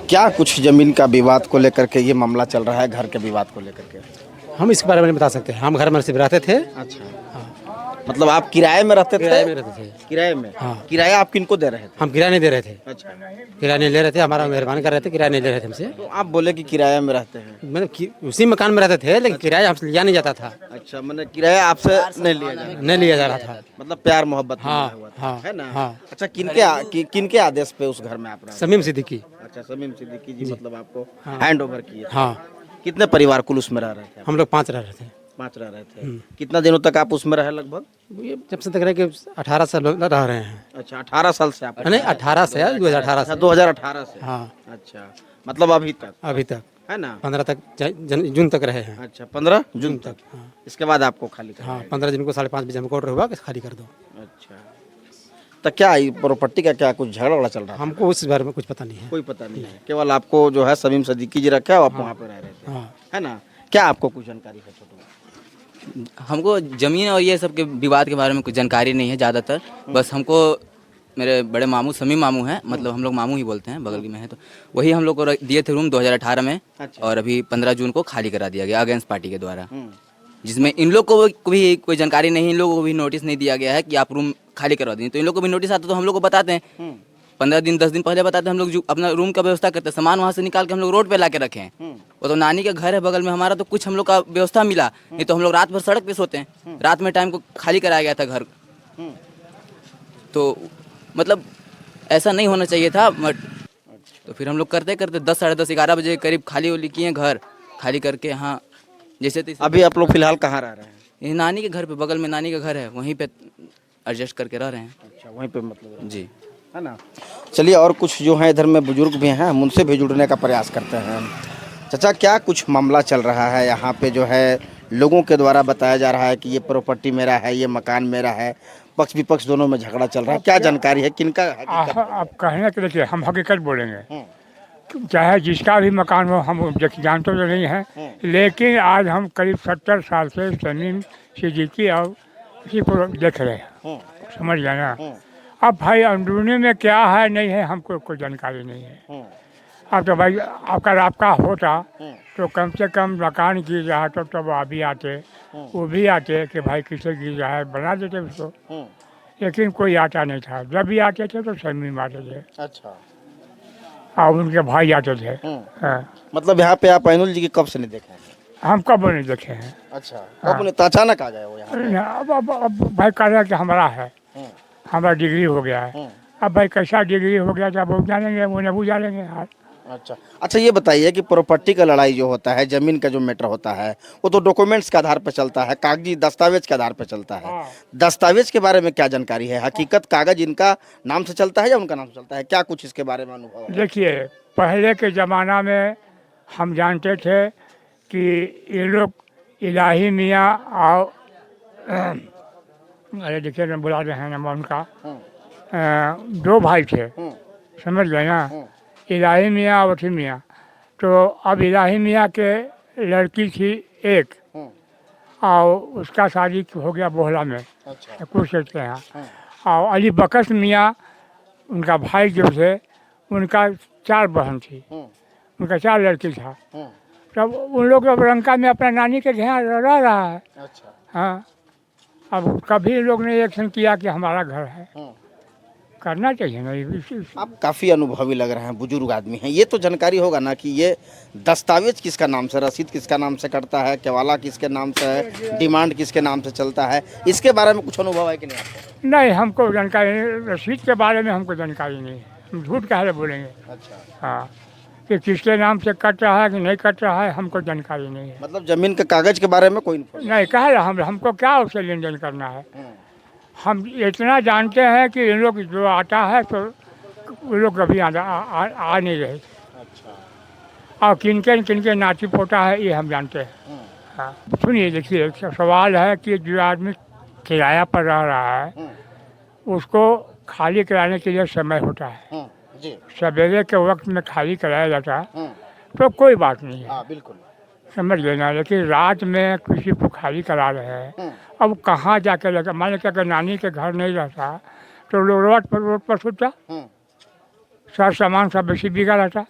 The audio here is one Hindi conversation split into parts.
क्या कुछ जमीन का विवाद को लेकर के ये मामला चल रहा है, घर के विवाद को लेकर के? हम इसके बारे में नहीं बता सकते। हम घर में सिर्फ रहते थे। अच्छा, मतलब आप किराए में रहते थे? किराए में रहते थे। किराए में? हाँ। किराया आप किनको दे रहे थे? हम किराया नहीं दे रहे थे। अच्छा, किराया नहीं ले रहे थे, हमारा मेहरबानी कर रहे थे, किराया नहीं ले रहे थे हमसे। तो आप बोले कि किराए में रहते हैं। मतलब उसी मकान में रहते थे, लेकिन किराया हमसे लिया नहीं जाता था। अच्छा, मैंने किराया आपसे नहीं लिया जा रहा, नहीं लिया जा रहा था। मतलब प्यार मोहब्बत में हाँ, हुआ था, हाँ, है ना? हाँ। अच्छा, किनके आदेश पे उस घर में आप रहे? समीम सिद्दीकी। अच्छा, समीम सिद्दीकी जी मतलब आपको हैंड ओवर किए थे। हाँ, कितने परिवार कुल उसमें रह रहे थे? हम लोग 5 रह रहे थे। 5 रह रहे थे। कितना दिनों तक आप उसमें रहे लगभग? ये जब से तक रहे कि 18 साल रह रहे हैं। अच्छा, 18 साल से आप? नहीं, 18 से 2018 अच्छा, से। 2018 से। हाँ, अच्छा, मतलब अभी तक, अभी तक है ना? 15 तक जून तक रहे हैं। अच्छा, 15 जून तक। हाँ, इसके बाद आपको खाली करना हाँ, है? 15 जून को 5:30 बजे हमको ऑर्डर हुआ कि खाली कर दो। अच्छा, तो क्या ये प्रॉपर्टी का क्या कुछ झगड़ा वगड़ा चल रहा है? हमको उस बारे में कुछ पता नहीं है। कोई पता नहीं है, केवल आपको जो है समीम सिद्दीकी जी रखा है और आप वहाँ पे रह रहे थे, हाँ, है ना? क्या आपको कुछ जानकारी है छोटू? हमको ज़मीन और ये सब के विवाद के बारे में कुछ जानकारी नहीं है ज़्यादातर। बस हमको मेरे बड़े मामू समीम मामू हैं, मतलब हम लोग मामू ही बोलते हैं, बगल में है, तो वही हम लोग को दिए थे रूम 2018 में। अच्छा। और अभी 15 जून को खाली करा दिया गया अगेंस्ट पार्टी के द्वारा, जिसमें इन लोग को भी कोई जानकारी नहीं, इन लोगों को भी नोटिस नहीं दिया गया है कि आप रूम खाली करवा दें। तो इन लोग को भी नोटिस आता तो हम लोग को बताते हैं, 15 दिन 10 दिन पहले बताते हैं। हम लोग जो अपना रूम का व्यवस्था करते हैं, सामान वहाँ से निकाल के हम लोग रोड पे ला के रखे हैं। वो तो नानी का घर है बगल में हमारा, तो कुछ हम लोग का व्यवस्था मिला, नहीं तो हम लोग रात भर सड़क पे सोते हैं। रात में टाइम को खाली कराया गया था घर, तो मतलब ऐसा नहीं होना चाहिए था। बट तो फिर हम लोग करते करते 10 साढ़े 10 11 बजे करीब खाली उली किए घर, खाली करके हाँ जैसे तैसे। अभी आप लोग फिलहाल कहाँ रह रहे हैं? ये नानी के घर पे, बगल में नानी का घर है, वहीं पे एडजस्ट करके रह रहे हैं। अच्छा, वहीं पे मतलब जी, है ना? चलिए, और कुछ जो है इधर में बुजुर्ग भी हैं, हम उनसे भी जुड़ने का प्रयास करते हैं। चाचा, क्या कुछ मामला चल रहा है यहाँ पे? जो है लोगों के द्वारा बताया जा रहा है कि ये प्रॉपर्टी मेरा है, ये मकान मेरा है, पक्ष विपक्ष दोनों में झगड़ा चल रहा है, क्या जानकारी है, किनका हकीकत? आप कहने के देखिए, हम हकीकत बोलेंगे, चाहे जिसका भी मकान हो, हम जानते तो नहीं हैं, लेकिन आज हम करीब 70 साल से समीम सिद्दीकी और इसी को देख रहे हैं, समझ गए ना? अब भाई अंदरूनी में क्या है नहीं है हमको कोई जानकारी नहीं है। अब तो भाई आपका होता तो कम से कम मकान गिर रहा है तो वो अभी आते, वो भी आते कि भाई किसे गिर रहा है, बना देते उसको, लेकिन कोई आता नहीं था। जब भी आते थे तो समीम आते थे। अच्छा, और उनके भाई आते थे। हाँ। मतलब यहाँ पे आप ऐनुल जी की कब से नहीं देखे हैं? हम कब नहीं देखे हैं। अच्छा, कब नहीं, तो अचानक आ गए वो यहाँ पे? अब भाई कह रहा है कि हमारा है, हमारा डिग्री हो गया है। अब भाई कैसा डिग्री हो गया जब वो जानेंगे, वो नहीं जानेंगे यार। अच्छा अच्छा, ये बताइए कि प्रॉपर्टी का लड़ाई जो होता है, जमीन का जो मैटर होता है, वो तो डॉक्यूमेंट्स के आधार पर चलता है, कागजी दस्तावेज के आधार पर चलता है। दस्तावेज के बारे में क्या जानकारी है? हकीकत कागज इनका नाम से चलता है या उनका नाम से चलता है? क्या कुछ इसके बारे में अनुभव है? देखिए, पहले के ज़माना में हम जानते थे कि ये लोग इलाही मियाँ और अरे देखिए ना, बुला रहे हैं ना उनका, 2 भाई थे, समझ गए ना? इलाही मियाँ और वठी मियाँ। तो अब इलाही मियाँ के लड़की थी एक, और उसका शादी हो गया बोहला में, कुछ के यहाँ। और अली बकस मियाँ उनका भाई जो थे, उनका 4 बहन थी, उनका 4 लड़की था। तब उन लोग अब लंका में अपना नानी के घर रह रहा है। हाँ, अब कभी लोग ने एक्शन किया कि हमारा घर है, करना चाहिए ना। आप काफ़ी अनुभवी लग रहे हैं, बुजुर्ग आदमी हैं, ये तो जानकारी होगा ना कि ये दस्तावेज किसका नाम से, रसीद किसका नाम से कटता है, केवाला किसके नाम से है, डिमांड किसके नाम से चलता है, इसके बारे में कुछ अनुभव है कि नहीं आपको? नहीं, हमको जानकारी नहीं, रसीद के बारे में हमको जानकारी नहीं है, हम झूठ कह बोलेंगे। अच्छा, हाँ, कि किसके नाम से कट रहा है कि नहीं कट रहा है, हमको जानकारी नहीं है। मतलब जमीन के कागज के बारे में कोई नहीं, कह रहा हमको क्या उससे लेन देन करना है। हम इतना जानते हैं कि इन लोग जो आता है तो वो लोग कभी आ नहीं रहे। और किनके नाती पोता है ये हम जानते हैं। हाँ, सुनिए, देखिए, सवाल है कि जो आदमी किराया पर रह रहा है उसको खाली कराने के लिए समय होता है। सवेरे के वक्त में खाली कराया जाता है तो कोई बात नहीं है, बिल्कुल समझ लेना। लेकिन रात में किसी को खाली करा रहे हैं, अब कहाँ जाके लगा, मान लीजिए अगर नानी के घर नहीं रहता तो लोग रोड पर सोचा, सारा सामान सब बेसी बिका रहता,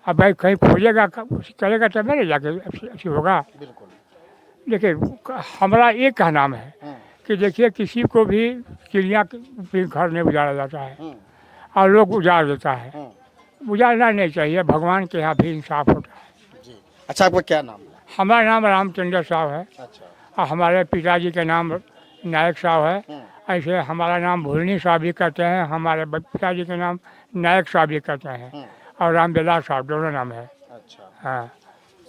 अब भाई कहीं खोजेगा करेगा तब मेरे जाके अच्छी होगा। देखिए हमारा एक का नाम है कि देखिए किसी को भी चिड़िया के घर नहीं उजाड़ा जाता है और लोग उजाड़ देता है। उजाड़ना नहीं चाहिए, भगवान के यहाँ भी इंसाफ होता है। अच्छा, आपका क्या नाम है? हमारा नाम रामचंद्र साहब है अच्छा, और हमारे पिताजी का नाम नायक साहब है। ऐसे हमारा नाम भूलनी साहब भी कहते हैं, हमारे पिताजी का नाम नायक साहब भी कहते हैं और रामविलास साहब, दोनों नाम है। अच्छा। हाँ,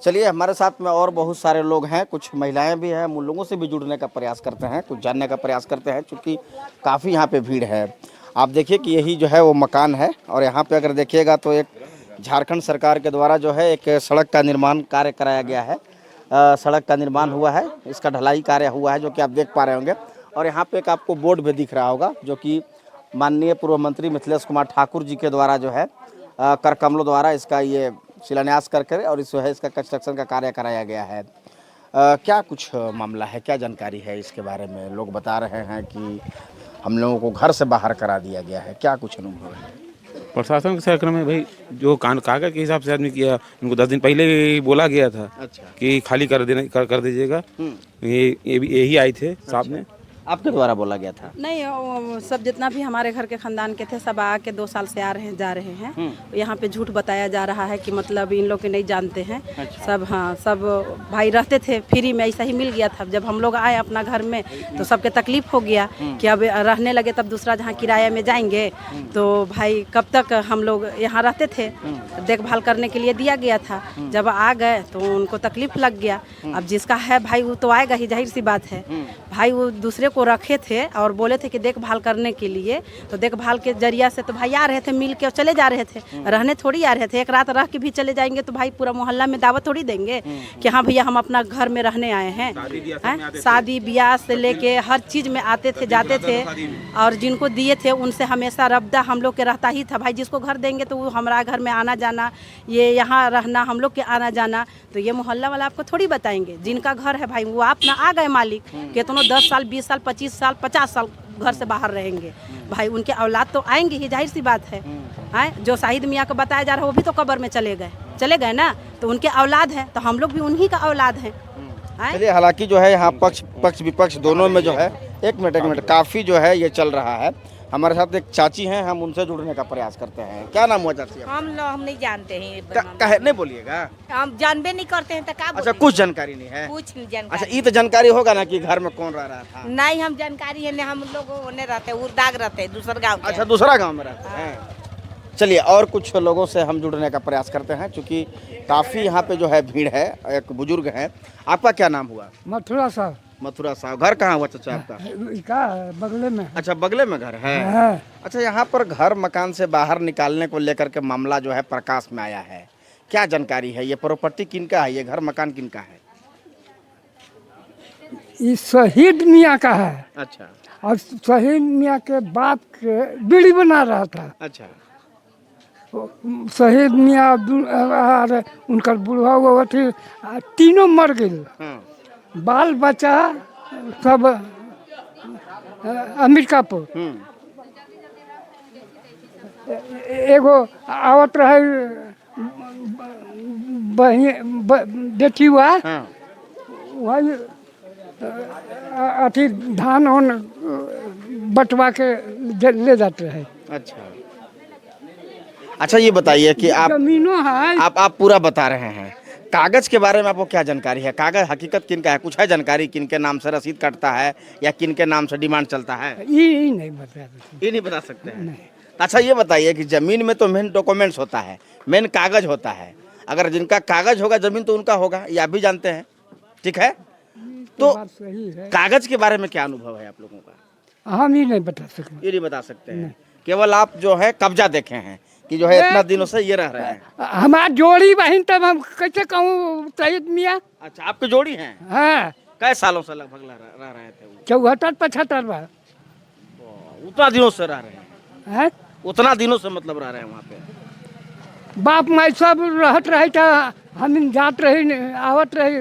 चलिए, हमारे साथ में और बहुत सारे लोग हैं, कुछ महिलाएं भी हैं, उन लोगों से भी जुड़ने का प्रयास करते हैं, कुछ जानने का प्रयास करते हैं, क्योंकि काफ़ी यहाँ पे भीड़ है। आप देखिए कि यही जो है वो मकान है और यहाँ पे अगर देखिएगा तो एक झारखंड सरकार के द्वारा जो है एक सड़क का निर्माण कार्य कराया गया है। सड़क का निर्माण हुआ है, इसका ढलाई कार्य हुआ है, जो कि आप देख पा रहे होंगे। और यहाँ पे एक आपको बोर्ड भी दिख रहा होगा, जो कि माननीय पूर्व मंत्री मिथिलेश कुमार ठाकुर जी के द्वारा जो है कर कमलों द्वारा इसका ये शिलान्यास करके और इस जो है इसका कंस्ट्रक्शन का कार्य कराया गया है। क्या कुछ मामला है, क्या जानकारी है इसके बारे में? लोग बता रहे हैं कि हम लोगों को घर से बाहर करा दिया गया है, क्या कुछ अनुभव है? प्रशासन के कार्यक्रम में भाई जो कागज के हिसाब से आदमी किया, उनको 10 दिन पहले ही बोला गया था। अच्छा। कि खाली कर दीजिएगा। यही आए थे साहब ने। आपके द्वारा बोला गया था? नहीं, वो सब जितना भी हमारे घर के खानदान के थे सब आके 2 साल से आ रहे हैं, जा रहे हैं। यहाँ पे झूठ बताया जा रहा है कि मतलब इन लोग के नहीं जानते हैं। अच्छा। सब हाँ, सब भाई रहते थे फ्री में, ऐसा ही मिल गया था। जब हम लोग आए अपना घर में तो सबके तकलीफ हो गया कि अब रहने लगे, तब दूसरा जहाँ किराया में जाएंगे तो भाई कब तक हम लोग यहाँ रहते थे, देखभाल करने के लिए दिया गया था। जब आ गए तो उनको तकलीफ लग गया। अब जिसका है भाई वो तो आएगा ही, जाहिर सी बात है। भाई वो दूसरे को रखे थे और बोले थे कि देखभाल करने के लिए, तो देखभाल के जरिया से तो भाई आ रहे थे, मिल के और चले जा रहे थे, रहने थोड़ी आ रहे थे। एक रात रह के भी चले जाएंगे तो भाई पूरा मोहल्ला में दावत थोड़ी देंगे कि हाँ भैया हम अपना घर में रहने आए हैं। शादी ब्याह से लेके हर चीज़ में आते थे, जाते थे और जिनको दिए थे उनसे हमेशा रब्ता हम लोग के रहता ही था। भाई जिसको घर देंगे तो वो हमारा घर में आना जाना, ये यहाँ रहना, हम लोग के आना जाना, तो ये मोहल्ला वाला आपको थोड़ी बताएंगे। जिनका घर है भाई वो आप ना आ गए मालिक, कितनों 10 साल 20 साल 25 साल 50 साल घर से बाहर रहेंगे भाई, उनके औलाद तो आएंगे ही, जाहिर सी बात है। जो शाहिद मियाँ को बताया जा रहा है वो भी तो कब्र में चले गए ना, तो उनके औलाद हैं, तो हम लोग भी उन्हीं का औलाद हैं। चलिए, हालांकि जो है यहाँ पक्ष विपक्ष दोनों में जो है एक मिनट काफ़ी जो है ये चल रहा है। हमारे साथ एक चाची हैं, हम उनसे जुड़ने का प्रयास करते हैं। क्या नाम हुआ चाची? हम नहीं जानते हैं। कहे नहीं बोलिएगा। हम जानबे नहीं करते हैं तो क्या अच्छा, कुछ जानकारी नहीं है? कुछ नहीं जानकारी। अच्छा, ये तो जानकारी होगा ना कि घर में कौन रह रहा था? नहीं, हम जानकारी है नहीं, हम लोग उन्हें रहते उर्दाग रहते हैं दूसरे गाँव। अच्छा, दूसरा गाँव में रहते हैं। चलिए, और कुछ लोगों से हम जुड़ने का प्रयास करते हैं, क्योंकि काफ़ी यहाँ पे जो है भीड़ है। एक बुजुर्ग है, आपका क्या नाम हुआ? मथुरा साहब। मथुरा साहब, घर कहाँ हुआ चाचा आपका? का बगले में। अच्छा, बगले में घर है। अच्छा, यहाँ पर घर मकान से बाहर निकालने को लेकर के मामला जो है प्रकाश में आया है, क्या जानकारी है? ये प्रॉपर्टी किनका है, ये घर मकान किनका है? ये शहीद मियाँ का है। अच्छा। और शहीद मियाँ के बाप के बीड़ी बना रहा था। अच्छा। शहीद मियाँ और उनका बुढ़वा हुआ थी, तीनों मर गए। बाल बच्चा सब अमेरिका पर। एगो आवत रहे बेटी हुआ, वही अथी धान उन बटवा के ले जाते हैं। अच्छा, ये बताइए कि आप जमीनों है, आप पूरा बता रहे हैं, कागज के बारे में आपको क्या जानकारी है? कागज हकीकत किनका है, कुछ है जानकारी? किनके नाम से रसीद कटता है या किनके नाम से डिमांड चलता है? ये नहीं बता सकते। ये नहीं बता सकते हैं? अच्छा, ये बताइए कि जमीन में तो मेन डॉक्यूमेंट्स होता है, मेन कागज होता है। अगर जिनका कागज होगा जमीन तो उनका होगा, ये आप भी जानते हैं, ठीक है? तो कागज के बारे में क्या अनुभव है आप लोगों का? हम ही नहीं बता सकते। ये नहीं बता सकते हैं, केवल आप जो है कब्जा देखे हैं कि जो है इतना दिनों से ये रह रहे हैं। हमारा जोड़ी बहन, तब हम कैसे कहूँ शहीद मियाँ। अच्छा, आपके जोड़ी हैं? हाँ। कई सालों से लगभग रह रहे थे वो? 74-75 बार। उतना दिनों से रह रहे हैं? है? उतना दिनों से मतलब रह रहे हैं वहाँ पे? बाप माई सब रहत रहे था, हम जात रहे आवत रहे।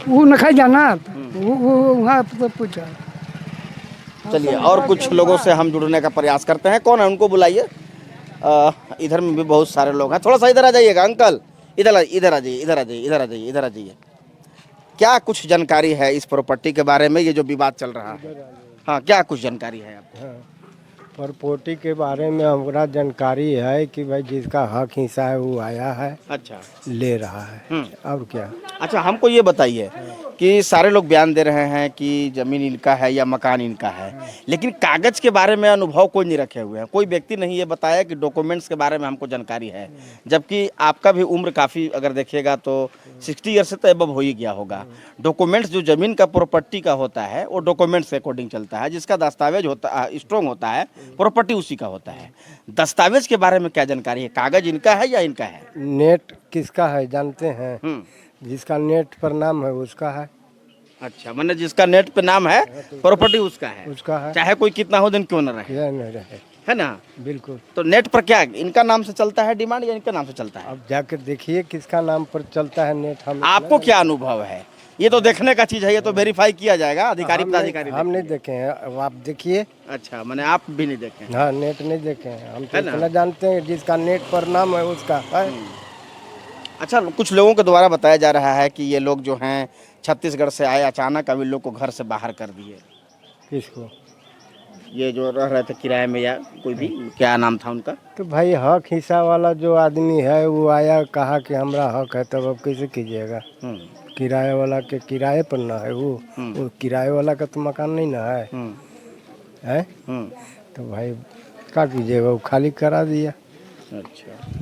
वो नहीं जाना, वो वहाँ पूछा। चलिए, और कुछ लोगों से हम जुड़ने का प्रयास करते हैं। कौन है, उनको बुलाइए। इधर में भी बहुत सारे लोग हैं। थोड़ा सा इधर आ जाइएगा अंकल, इधर आ जाइए, इधर आ जाइए, इधर आ जाइए, इधर आ जाइए। क्या कुछ जानकारी है इस प्रॉपर्टी के बारे में, ये जो विवाद चल रहा है? हाँ, क्या कुछ जानकारी है आपको? प्रॉपर्टी के बारे में हमरा जानकारी है कि भाई जिसका हक हिस्सा है वो आया है, अच्छा, ले रहा है, और क्या। अच्छा हमको ये बताइए कि सारे लोग बयान दे रहे हैं कि जमीन इनका है या मकान इनका है, लेकिन कागज के बारे में अनुभव कोई नहीं रखे हुए हैं। कोई व्यक्ति नहीं ये बताया कि डॉक्यूमेंट्स के बारे में हमको जानकारी है, जबकि आपका भी उम्र काफ़ी अगर देखिएगा तो 60 ईयर से तो एबव हो ही गया होगा। डॉक्यूमेंट्स जो जमीन का प्रॉपर्टी का होता है वो डॉक्यूमेंट्स के अकॉर्डिंग चलता है, जिसका दस्तावेज होता स्ट्रॉन्ग होता है, प्रॉपर्टी उसी का होता है। दस्तावेज के बारे में क्या जानकारी है? कागज इनका है या इनका है? नेट किसका है जानते हैं? जिसका नेट पर नाम है उसका है। अच्छा, मैंने जिसका नेट पे नाम है प्रॉपर्टी उसका है, उसका है, चाहे कोई कितना हो दिन क्यों न रहे, यह नहीं रहे। है ना? बिल्कुल। तो नेट पर क्या इनका नाम से चलता है डिमांड या इनके नाम से चलता है? अब जाकर देखिए किसका नाम पर चलता है नेट। हम आपको क्या अनुभव है? ये तो देखने का चीज है, ये तो वेरीफाई किया जाएगा, अधिकारी पदाधिकारी हम नहीं देखे हैं, अब आप देखिए। अच्छा, मैंने आप भी नहीं देखे? हाँ, नेट नहीं देखे हैं हम, तो है ना? इतना जानते हैं जिसका नेट पर नाम है उसका है। अच्छा, कुछ लोगों के द्वारा बताया जा रहा है कि ये लोग जो हैं छत्तीसगढ़ से आए, अचानक अब इन लोग को घर से बाहर कर दिए। किसको? ये जो रह रहे थे किराए में या कोई भी, क्या नाम था उनका? तो भाई हक हिस्सा वाला जो आदमी है वो आया, कहा कि हमरा हक है, तब अब कैसे कीजिएगा? किराए वाला के किराए पर ना है वो किराए वाला का तो मकान नहीं ना है, है? तो भाई क्या कीजिएगा, वो खाली करा दिया। अच्छा,